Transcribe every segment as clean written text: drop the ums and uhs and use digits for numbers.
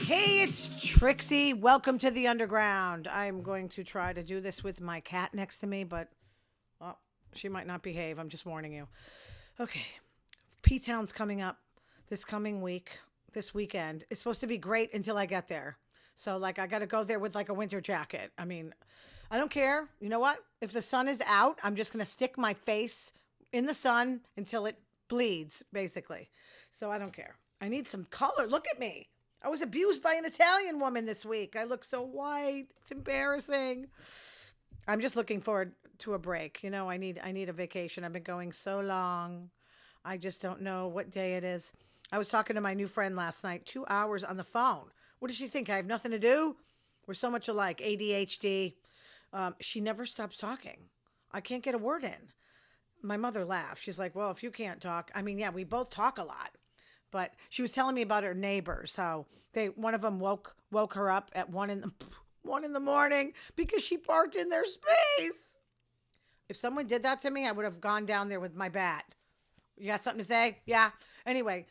Hey, it's Trixie. Welcome to the underground. I'm going to try to do this with my cat next to me, but well, she might not behave. I'm just warning you. Okay. P-Town's coming up this coming week, this weekend. It's supposed to be great until I get there. So, like, I got to go there with like a winter jacket. I mean, I don't care. You know what? If the sun is out, I'm just going to stick my face in the sun until it bleeds, basically. So, I don't care. I need some color. Look at me. I was abused by an Italian woman this week. I look so white. It's embarrassing. I'm just looking forward to a break. You know, I need a vacation. I've been going so long. I just don't know what day it is. I was talking to my new friend last night, 2 hours on the phone. What does she think? I have nothing to do? We're so much alike. ADHD. She never stops talking. I can't get a word in. My mother laughed. She's like, well, if you can't talk, I mean, yeah, we both talk a lot. But she was telling me about her neighbors, how one of them woke her up at 1 in the morning because she parked in their space. If someone did that to me, I would have gone down there with my bat. You got something to say? Yeah. Anyway,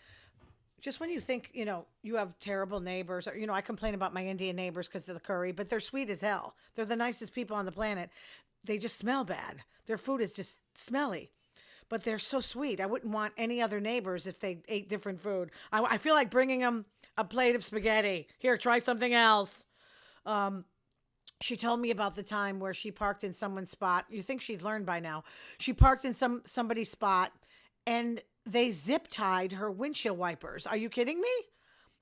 just when you think, you have terrible neighbors, or, I complain about my Indian neighbors because of the curry, but they're sweet as hell. They're the nicest people on the planet. They just smell bad. Their food is just smelly. But they're so sweet. I wouldn't want any other neighbors if they ate different food. I feel like bringing them a plate of spaghetti. Here, try something else. She told me about the time where she parked in someone's spot. You think she'd learned by now. She parked in somebody's spot, and they zip tied her windshield wipers. Are you kidding me?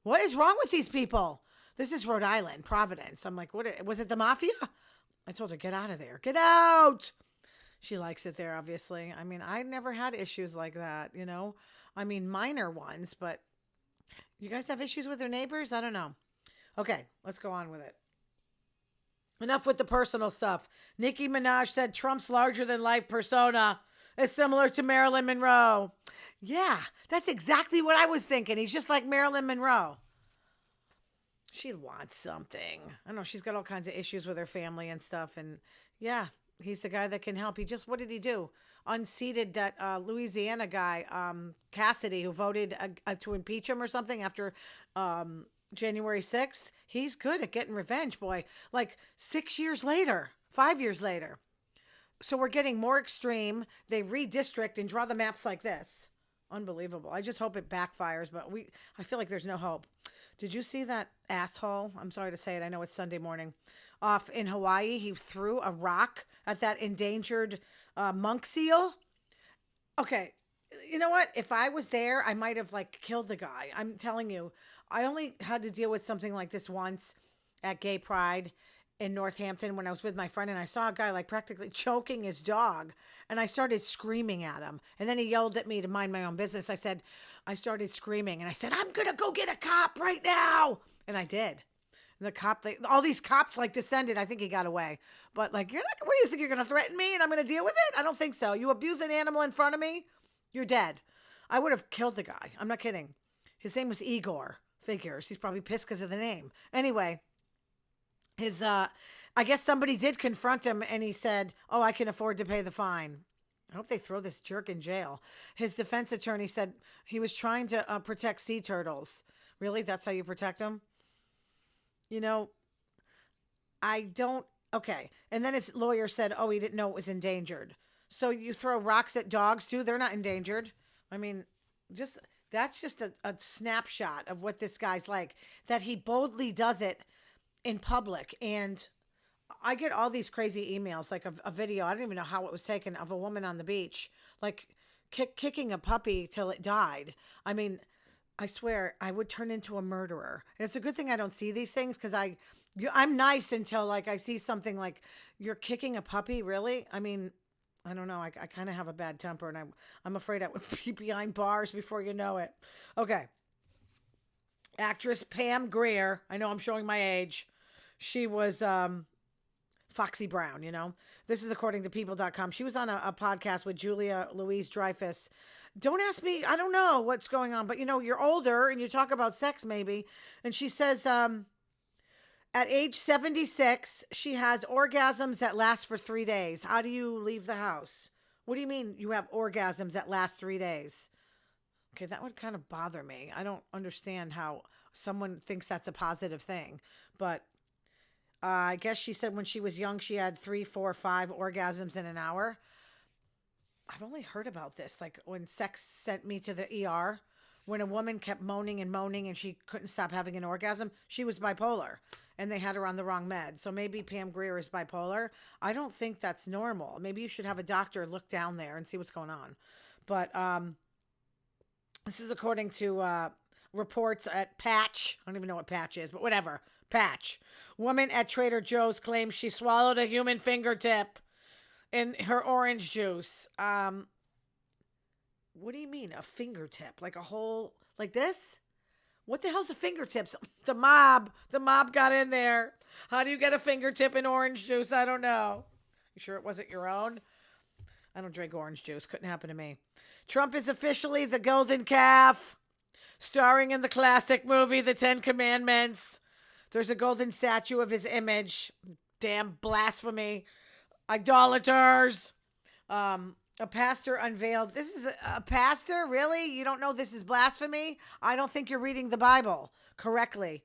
What is wrong with these people? This is Rhode Island, Providence. I'm like, what? Was it the mafia? I told her, get out of there. Get out. She likes it there, obviously. I mean, I never had issues like that, I mean, minor ones, but you guys have issues with your neighbors? I don't know. Okay, let's go on with it. Enough with the personal stuff. Nikki Minaj said Trump's larger than life persona is similar to Marilyn Monroe. Yeah, that's exactly what I was thinking. He's just like Marilyn Monroe. She wants something. I don't know. She's got all kinds of issues with her family and stuff. And yeah, he's the guy that can help. What did he do? Unseated that Louisiana guy, Cassidy, who voted to impeach him or something after January 6th. He's good at getting revenge, boy. Like 6 years later, 5 years later. So we're getting more extreme. They redistrict and draw the maps like this. Unbelievable. I just hope it backfires, but I feel like there's no hope. Did you see that asshole? I'm sorry to say it. I know it's Sunday morning. Off in Hawaii, he threw a rock at that endangered monk seal. Okay, you know what? If I was there, I might have killed the guy. I'm telling you, I only had to deal with something like this once at Gay Pride in Northampton when I was with my friend, and I saw a guy practically choking his dog, and I started screaming at him, and then he yelled at me to mind my own business. I started screaming, and I said, I'm gonna go get a cop right now, and I did. And the cop, all these cops descended. I think he got away, but you're not. What do you think, you're gonna threaten me and I'm gonna deal with it? I don't think so. You abuse an animal in front of me, you're dead. I would have killed the guy. I'm not kidding. His name was Igor. Figures. He's probably pissed because of the name. Anyway. I guess somebody did confront him and he said, oh, I can afford to pay the fine. I hope they throw this jerk in jail. His defense attorney said he was trying to protect sea turtles. Really? That's how you protect them? I don't. Okay. And then his lawyer said, oh, he didn't know it was endangered. So you throw rocks at dogs too? They're not endangered. I mean, that's just a snapshot of what this guy's like, that he boldly does it in public. And I get all these crazy emails, a video, I don't even know how it was taken, of a woman on the beach, kicking a puppy till it died. I mean, I swear I would turn into a murderer. And it's a good thing I don't see these things, because I'm nice until I see something like, you're kicking a puppy, really? I mean, I don't know. I kind of have a bad temper, and I'm afraid I would be behind bars before you know it. Okay. Actress Pam Grier. I know I'm showing my age. She was Foxy Brown, This is according to people.com. She was on a podcast with Julia Louis-Dreyfus. Don't ask me. I don't know what's going on. But, you're older and you talk about sex maybe. And she says at age 76, she has orgasms that last for 3 days. How do you leave the house? What do you mean you have orgasms that last 3 days? Okay, that would kind of bother me. I don't understand how someone thinks that's a positive thing. But I guess she said when she was young, she had 3, 4, 5 orgasms in an hour. I've only heard about this. Like when sex sent me to the ER, when a woman kept moaning and moaning and she couldn't stop having an orgasm, she was bipolar and they had her on the wrong med. So maybe Pam Grier is bipolar. I don't think that's normal. Maybe you should have a doctor look down there and see what's going on. But this is according to reports at Patch. I don't even know what Patch is, but whatever. Patch. Woman at Trader Joe's claims she swallowed a human fingertip in her orange juice. What do you mean a fingertip? Like a whole, like this? What the hell's a fingertip? The mob got in there. How do you get a fingertip in orange juice? I don't know. You sure it wasn't your own? I don't drink orange juice. Couldn't happen to me. Trump is officially the golden calf, starring in the classic movie, The 10 Commandments. There's a golden statue of his image. Damn blasphemy. Idolaters. A pastor unveiled. This is a pastor? Really? You don't know this is blasphemy? I don't think you're reading the Bible correctly.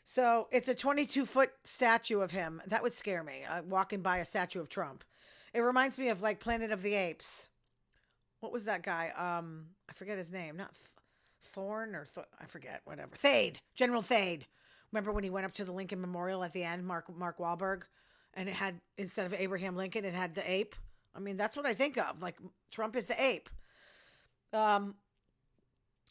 So it's a 22-foot statue of him. That would scare me, walking by a statue of Trump. It reminds me of like Planet of the Apes. What was that guy? I forget his name. Not Thorne or I forget. Whatever. Thade. General Thade. Remember when he went up to the Lincoln Memorial at the end, Mark Wahlberg, and it had, instead of Abraham Lincoln, it had the ape. I mean, that's what I think of. Like Trump is the ape.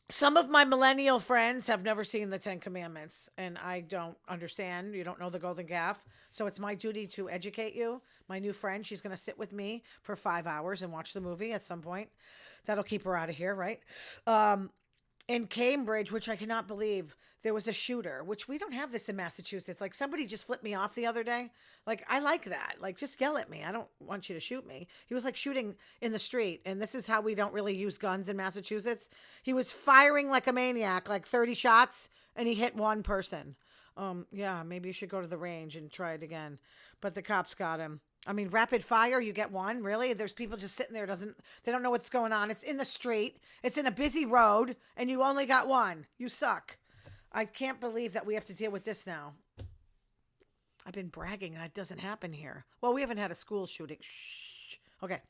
Some of my millennial friends have never seen the 10 Commandments, and I don't understand. You don't know the golden calf. So it's my duty to educate you. My new friend, she's going to sit with me for 5 hours and watch the movie at some point. That'll keep her out of here, right? In Cambridge, which I cannot believe, there was a shooter, which we don't have this in Massachusetts. Like somebody just flipped me off the other day. Like, I like that. Like, just yell at me. I don't want you to shoot me. He was like shooting in the street. And this is how we don't really use guns in Massachusetts. He was firing like a maniac, like 30 shots, and he hit one person. Yeah, maybe you should go to the range and try it again. But the cops got him. I mean, rapid fire, you get one, really? There's people just sitting there, they don't know what's going on. It's in the street. It's in a busy road, and you only got one. You suck. I can't believe that we have to deal with this now. I've been bragging, and it doesn't happen here. Well, we haven't had a school shooting. Shh. Okay.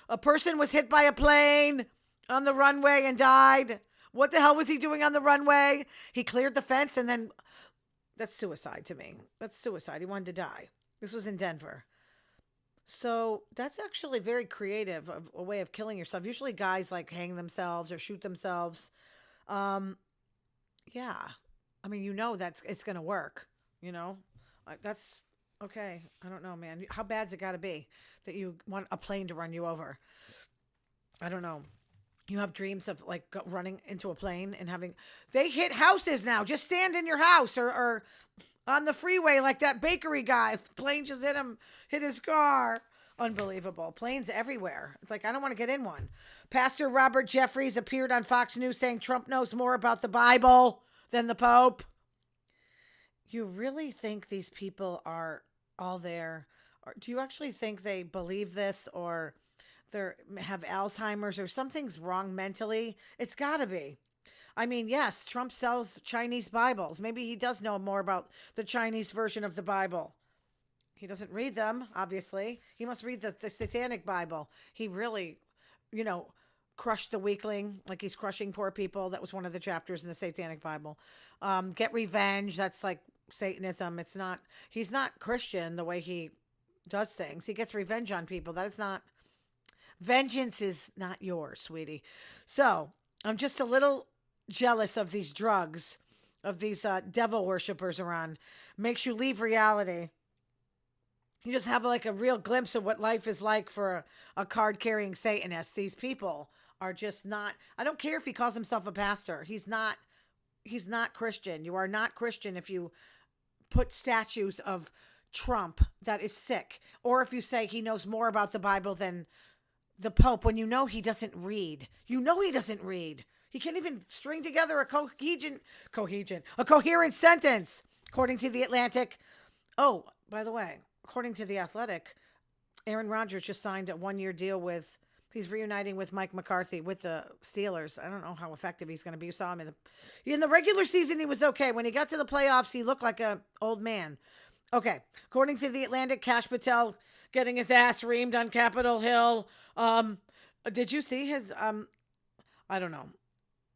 A person was hit by a plane on the runway and died. What the hell was he doing on the runway? He cleared the fence, and then... That's suicide to me. That's suicide. He wanted to die. This was in Denver. So that's actually very creative, of a way of killing yourself. Usually guys like hang themselves or shoot themselves. Yeah. I mean, it's going to work, that's okay. I don't know, man. How bad's it got to be that you want a plane to run you over? I don't know. You have dreams of like running into a plane and they hit houses now. Just stand in your house or on the freeway like that bakery guy. Plane just hit his car. Unbelievable. Planes everywhere. It's like, I don't want to get in one. Pastor Robert Jeffries appeared on Fox News saying Trump knows more about the Bible than the Pope. You really think these people are all there? Or do you actually think they believe this, or they have Alzheimer's, or something's wrong mentally? It's got to be. I mean, yes, Trump sells Chinese Bibles. Maybe he does know more about the Chinese version of the Bible. He doesn't read them, obviously. He must read the Satanic Bible. He really, crushed the weakling, like he's crushing poor people. That was one of the chapters in the Satanic Bible. Get revenge. That's like Satanism. He's not Christian the way he does things. He gets revenge on people. That is not, vengeance is not yours, sweetie. So I'm just a little jealous of these drugs, of these devil worshippers around. Makes you leave reality. You just have like a real glimpse of what life is like for a card-carrying Satanist. These people are just not, I don't care if he calls himself a pastor. He's not Christian. You are not Christian if you put statues of Trump that is sick. Or if you say he knows more about the Bible than the Pope, when he doesn't read. He doesn't read. He can't even string together a coherent sentence, according to The Atlantic. Oh, by the way, according to The Athletic, Aaron Rodgers just signed a 1-year deal with He's reuniting with Mike McCarthy with the Steelers. I don't know how effective he's going to be. You saw him in the regular season. He was okay. When he got to the playoffs, he looked like a old man. Okay. According to The Atlantic, Kash Patel getting his ass reamed on Capitol Hill. Did you see his, I don't know.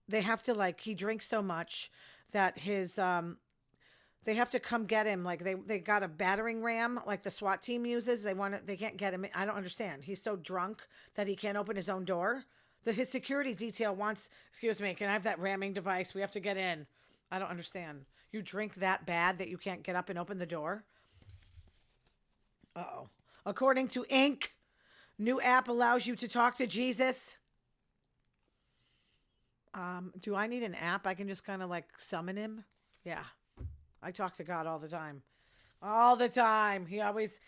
They have to he drinks so much that his, they have to come get him. Like they got a battering ram, like the SWAT team uses. They can't get him. I don't understand. He's so drunk that he can't open his own door. His security detail wants, excuse me, can I have that ramming device? We have to get in. I don't understand. You drink that bad that you can't get up and open the door? Uh-oh. According to Inc., new app allows you to talk to Jesus. Do I need an app? I can just kind of summon him? Yeah. I talk to God all the time. All the time. He always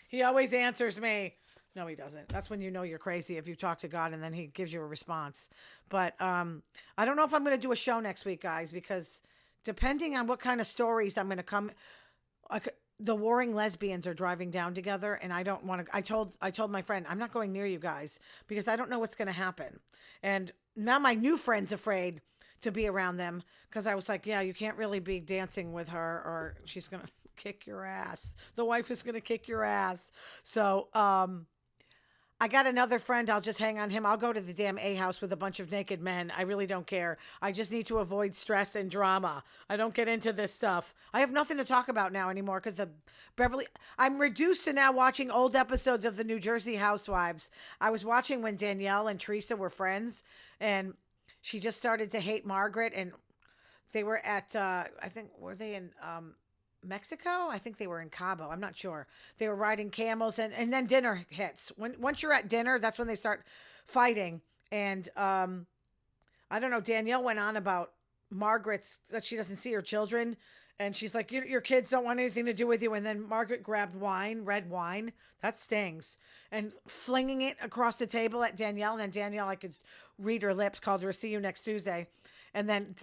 answers me. No, he doesn't. That's when you know you're crazy, if you talk to God and then he gives you a response. But I don't know if I'm going to do a show next week, guys, because depending on what kind of stories I'm going to come, the warring lesbians are driving down together, and I don't want to. I told my friend, I'm not going near you guys because I don't know what's going to happen. And now my new friend's afraid to be around them because I was like, yeah, you can't really be dancing with her or she's going to kick your ass. The wife is going to kick your ass. So, I got another friend. I'll just hang on him. I'll go to the damn A house with a bunch of naked men. I really don't care. I just need to avoid stress and drama. I don't get into this stuff. I have nothing to talk about now anymore because I'm reduced to now watching old episodes of the New Jersey Housewives. I was watching when Danielle and Teresa were friends, and she just started to hate Margaret, and they were at, I think, were they in Mexico? I think they were in Cabo. I'm not sure. They were riding camels, and then dinner hits. Once you're at dinner, that's when they start fighting. And I don't know, Danielle went on about Margaret's, that she doesn't see her children. And she's like, your kids don't want anything to do with you. And then Margaret grabbed wine, red wine. That stings. And flinging it across the table at Danielle. And then Danielle, I could read her lips, called her, see you next Tuesday. And then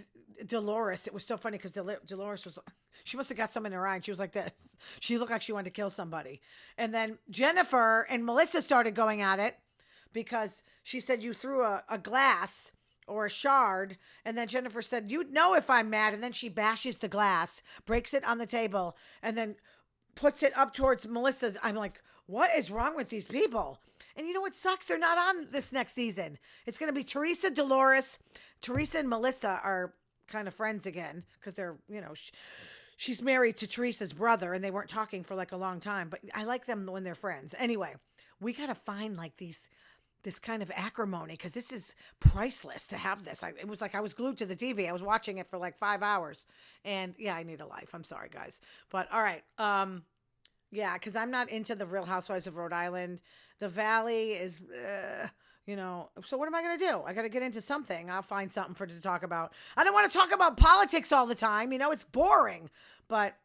Dolores, it was so funny because Dolores was, she must have got some in her eye. And she was like this. She looked like she wanted to kill somebody. And then Jennifer and Melissa started going at it because she said you threw a glass or a shard. And then Jennifer said, you'd know if I'm mad. And then she bashes the glass, breaks it on the table, and then puts it up towards Melissa's. I'm like, what is wrong with these people? And you know what sucks? They're not on this next season. It's going to be Teresa, Dolores. Teresa and Melissa are kind of friends again because they're, she's married to Teresa's brother and they weren't talking for a long time. But I like them when they're friends. Anyway, we got to find this kind of acrimony because this is priceless to have this. It was like I was glued to the TV. I was watching it for 5 hours. And yeah, I need a life. I'm sorry, guys. But all right. Yeah, because I'm not into the Real Housewives of Rhode Island. The Valley is, so what am I going to do? I got to get into something. I'll find something to talk about. I don't want to talk about politics all the time. It's boring. But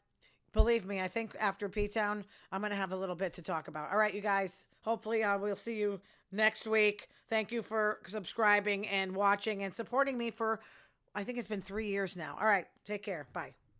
believe me, I think after P-Town, I'm going to have a little bit to talk about. All right, you guys. Hopefully, we'll see you next week. Thank you for subscribing and watching and supporting me for, I think it's been 3 years now. All right, take care. Bye.